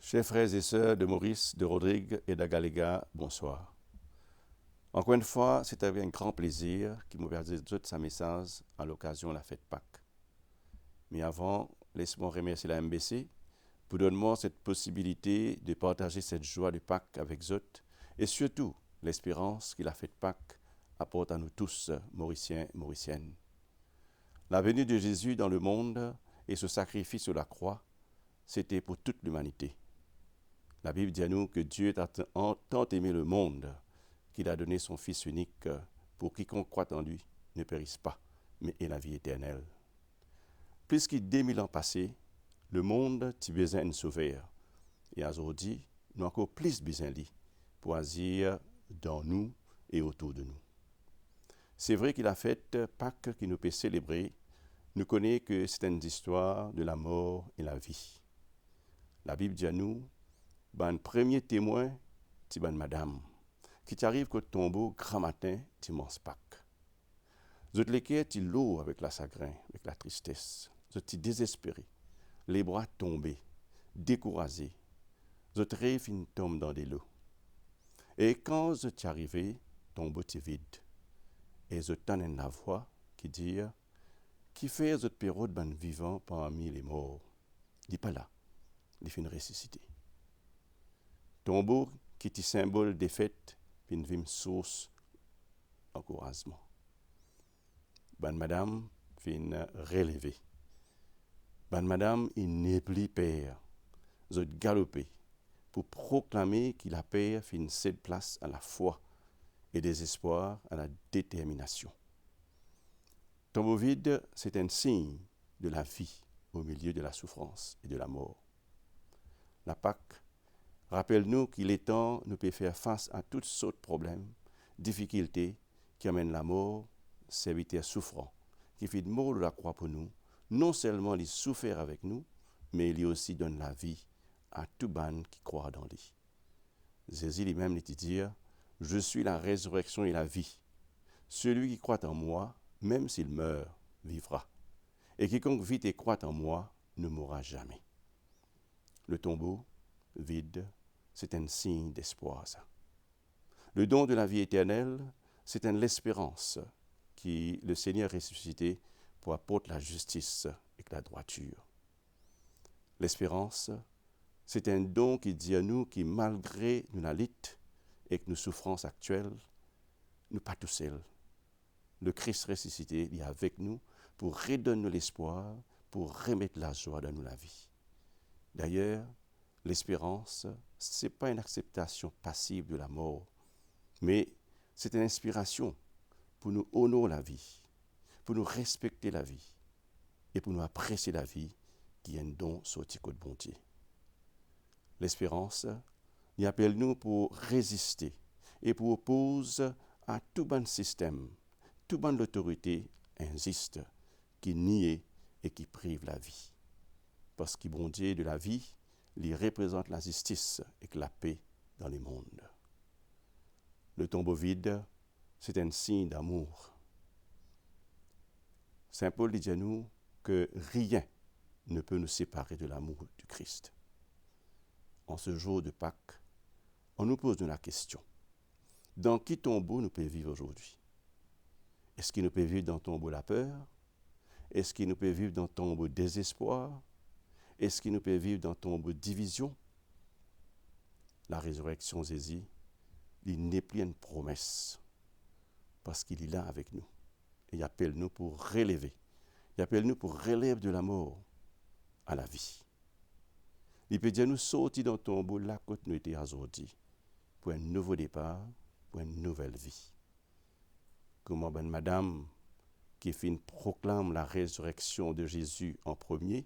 Chers frères et sœurs de Maurice, de Rodrigue et d'Agalega, bonsoir. Encore une fois, c'est avec un grand plaisir qu'il me permet de sa message à l'occasion de la fête Pâques. Mais avant, laisse-moi remercier la MBC pour donner cette possibilité de partager cette joie de Pâques avec eux et surtout l'espérance que la fête Pâques apporte à nous tous, Mauriciens et Mauriciennes. La venue de Jésus dans le monde et ce sacrifice sur la croix, c'était pour toute l'humanité. La Bible dit à nous que Dieu a tant aimé le monde qu'il a donné son Fils unique pour quiconque croit en lui ne périsse pas, mais ait la vie éternelle. Puisque 2000 ans passés, le monde a besoin de sauveur. Et aujourd'hui, nous avons encore plus besoin de lui pour agir dans nous et autour de nous. C'est vrai que la fête Pâques qui nous peut célébrer, nous connaissons que c'est une histoire de la mort et la vie. La Bible dit à nous, ben premier témoin, c'est ben madame, qui t'arrive qu'au tombeau grand matin, dimanche Pâques. Vous êtes lesquels, tu l'eau avec la chagrin, avec la tristesse. Vous êtes désespérés, les bras tombés, découragés. Vous êtes rêve, une tombe dans des lots. Et quand vous êtes arrivé, tombeau est vide. Et vous êtes une la voix qui dit, qui fait votre période ben vivant parmi les morts. Il n'est pas là, il fait une ressuscité. Tombeau qui est symbole des fêtes, puis une vie source d'encouragement. Ben madame, fait une relevée. Ben madame, il n'est plus père. Vous êtes galopé pour proclamer qu'il a père fait une seule place à la foi et des espoirs à la détermination. Tombeau vide, c'est un signe de la vie au milieu de la souffrance et de la mort. La Pâque rappelle-nous qu'il est temps de nous faire face à toutes sortes de problèmes, difficultés qui amènent la mort, serviteur souffrant, qui fait de mort de la croix pour nous, non seulement il souffre avec nous, mais il aussi donne la vie à tout ban qui croit dans lui. Jésus lui-même dit dire, je suis la résurrection et la vie. Celui qui croit en moi, même s'il meurt, vivra. Et quiconque vit et croit en moi ne mourra jamais. Le tombeau, vide, c'est un signe d'espoir, ça. Le don de la vie éternelle, c'est une espérance qui le Seigneur ressuscité pour apporter la justice et la droiture. L'espérance, c'est un don qui dit à nous que malgré nos luttes et nos souffrances actuelles, nous pas tout seuls. Le Christ ressuscité est avec nous pour redonner l'espoir, pour remettre la joie dans la vie. D'ailleurs, l'espérance, ce n'est pas une acceptation passive de la mort, mais c'est une inspiration pour nous honorer la vie, pour nous respecter la vie et pour nous apprécier la vie qui est un don sorti de bon Dieu. L'espérance, il appelle nous pour résister et pour opposer à tout bon système, tout bon autorité injuste qui nie et qui prive la vie. Parce que bon Dieu de la vie, il représente la justice et la paix dans le monde. Le tombeau vide, c'est un signe d'amour. Saint Paul dit à nous que rien ne peut nous séparer de l'amour du Christ. En ce jour de Pâques, on nous pose la question. Dans quel tombeau nous pouvons vivre aujourd'hui? Est-ce qu'il nous peut vivre dans le tombeau la peur? Est-ce qu'il nous peut vivre dans le tombeau désespoir? Est-ce qu'il nous peut vivre dans le tombeau division? La résurrection Jésus, il n'est plus une promesse parce qu'il est là avec nous. Et il appelle nous pour relever. Il appelle nous pour relever de la mort à la vie. Il peut dire nous sortir dans le tombeau là que nous étions aujourd'hui pour un nouveau départ, pour une nouvelle vie. Comment ben madame qui proclame la résurrection de Jésus en premier,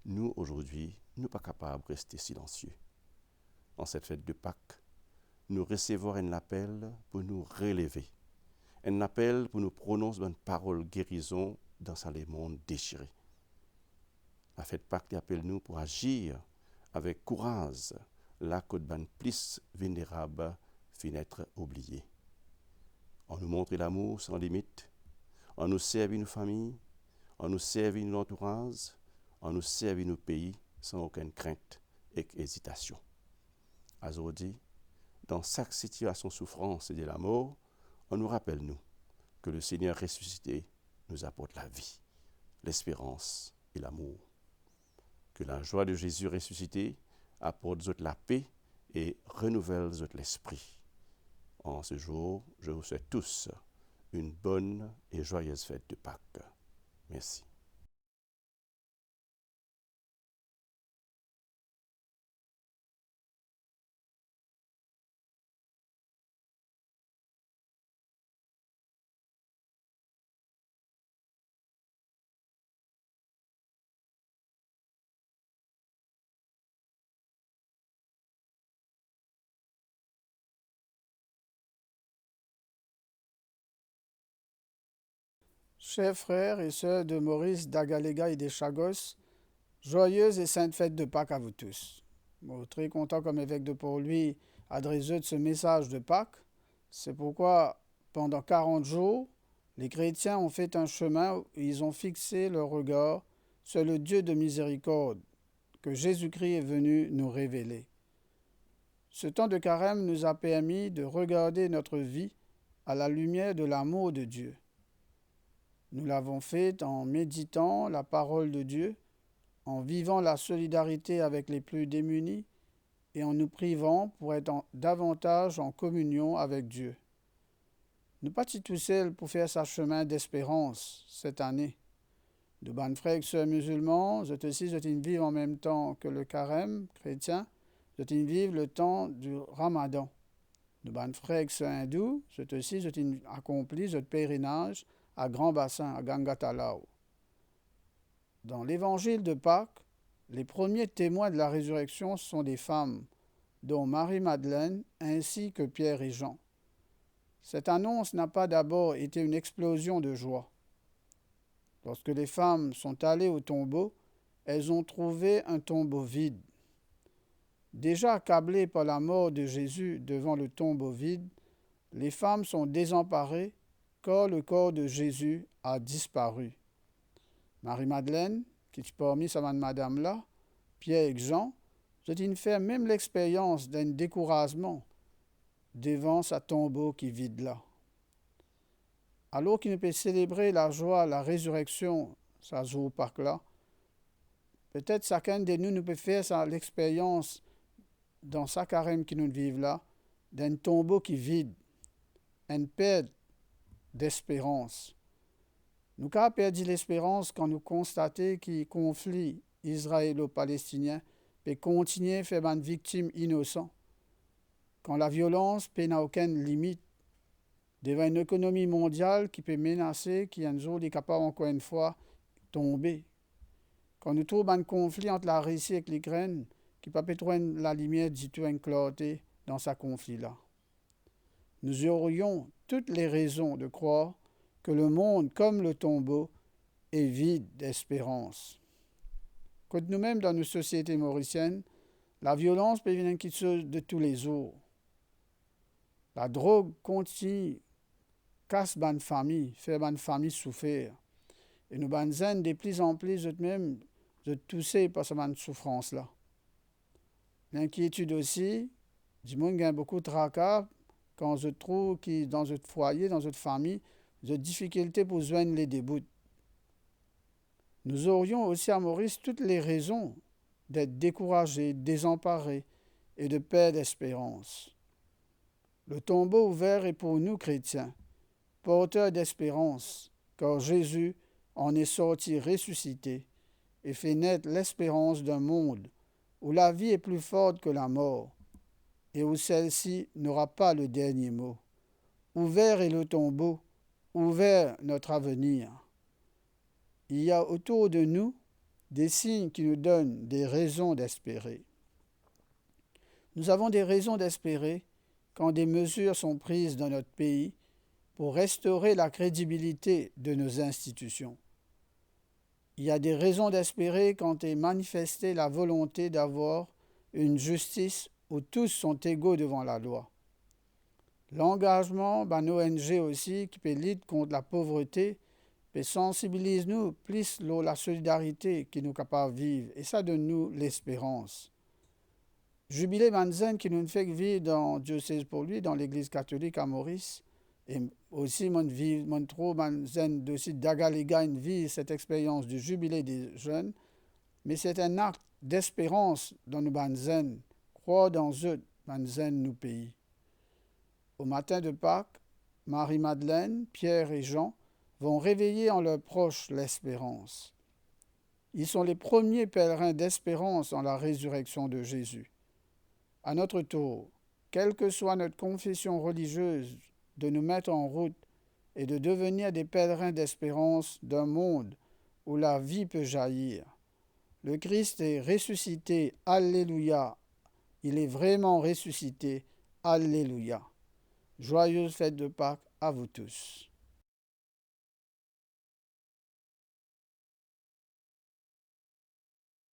nous aujourd'hui, nous ne sommes pas capables de rester silencieux. En cette fête de Pâques, nous recevons un appel pour nous relever. Un appel pour nous prononcer une parole guérison dans ce monde déchiré. La fête Pâques appelle nous pour agir avec courage, là que ben plus vulnérable finit être oublié. On nous montre l'amour sans limite, on nous servit nos familles, on nous servit nos entourages, on nous servit nos pays sans aucune crainte et hésitation. Aujourd'hui, dans chaque situation de souffrance et de la mort, on nous rappelle, nous, que le Seigneur ressuscité nous apporte la vie, l'espérance et l'amour. Que la joie de Jésus ressuscité apporte la paix et renouvelle l'esprit. En ce jour, je vous souhaite tous une bonne et joyeuse fête de Pâques. Merci. Chers frères et sœurs de Maurice d'Agaléga et des Chagos, joyeuse et sainte fête de Pâques à vous tous. Je suis très content comme évêque de Port-Louis adresser ce message de Pâques. C'est pourquoi, pendant 40 jours, les chrétiens ont fait un chemin où ils ont fixé leur regard sur le Dieu de miséricorde que Jésus-Christ est venu nous révéler. Ce temps de carême nous a permis de regarder notre vie à la lumière de l'amour de Dieu. Nous l'avons fait en méditant la parole de Dieu, en vivant la solidarité avec les plus démunis et en nous privant pour être davantage en communion avec Dieu. Nous pas tout seuls pour faire sa chemin d'espérance cette année. De bonnes frères et sœurs musulmans, je vivre en même temps que le carême chrétien, je vivre le temps du ramadan. De bonnes frères et sœurs hindous, je accompli ce pèlerinage à Grand Bassin, à Gangatalao. Dans l'évangile de Pâques, les premiers témoins de la résurrection sont des femmes, dont Marie-Madeleine ainsi que Pierre et Jean. Cette annonce n'a pas d'abord été une explosion de joie. Lorsque les femmes sont allées au tombeau, elles ont trouvé un tombeau vide. Déjà accablées par la mort de Jésus devant le tombeau vide, les femmes sont désemparées car le corps de Jésus a disparu. Marie-Madeleine, qui est parmi sa madame-là, Pierre et Jean, ont fait même l'expérience d'un découragement devant sa tombeau qui vide là. Alors qu'il ne peut célébrer la joie, la résurrection, ça joue par là, peut-être chacun de nous peut faire l'expérience dans sa carême qui nous vivent là, d'un tombeau qui vide, une perte d'espérance. Nous avons perdu l'espérance quand nous constatons que le conflit israélo-palestinien peut continuer à faire une victime innocente, quand la violence n'a aucune limite, devant une économie mondiale qui peut menacer, qui un jour est capable encore une fois de tomber. Quand nous trouvons un conflit entre la Russie et l'Ukraine, qui peut pas trouver la lumière du tout une clarté dans ce conflit-là. Nous aurions toutes les raisons de croire que le monde, comme le tombeau, est vide d'espérance. Quand nous-mêmes, dans nos sociétés mauriciennes, la violence peut devenir quelque chose de tous les jours. La drogue continue, casse une famille, fait une famille souffrir. Et nous sommes de plus en plus eux-mêmes de tousser par cette souffrance-là. L'inquiétude aussi, du monde a beaucoup de tracas quand je trouve que dans notre foyer, dans notre famille, j'ai difficulté pour joindre les débuts. Nous aurions aussi à Maurice toutes les raisons d'être découragés, désemparés et de perdre espérance. Le tombeau ouvert est pour nous chrétiens, porteur d'espérance, car Jésus en est sorti ressuscité et fait naître l'espérance d'un monde où la vie est plus forte que la mort et où celle-ci n'aura pas le dernier mot. Ouvert est le tombeau, ouvert notre avenir. Il y a autour de nous des signes qui nous donnent des raisons d'espérer. Nous avons des raisons d'espérer quand des mesures sont prises dans notre pays pour restaurer la crédibilité de nos institutions. Il y a des raisons d'espérer quand est manifestée la volonté d'avoir une justice où tous sont égaux devant la loi. L'engagement d'un ONG aussi qui peut lutter contre la pauvreté peut sensibiliser nous plus la solidarité qui nous capable de vivre et ça donne nous l'espérance. Jubilé Manzen qui nous fait vivre dans diocèse pour lui, dans l'église catholique à Maurice, et aussi mon trop Manzen aussi d'Agalega vit cette expérience du jubilé des jeunes, mais c'est un acte d'espérance dans nous Manzen, croire dans eux, Manzen nous pays. Au matin de Pâques, Marie-Madeleine, Pierre et Jean vont réveiller en leurs proches l'espérance. Ils sont les premiers pèlerins d'espérance en la résurrection de Jésus. À notre tour, quelle que soit notre confession religieuse, de nous mettre en route et de devenir des pèlerins d'espérance d'un monde où la vie peut jaillir. Le Christ est ressuscité, Alléluia. Il est vraiment ressuscité, Alléluia. Joyeuse fête de Pâques à vous tous.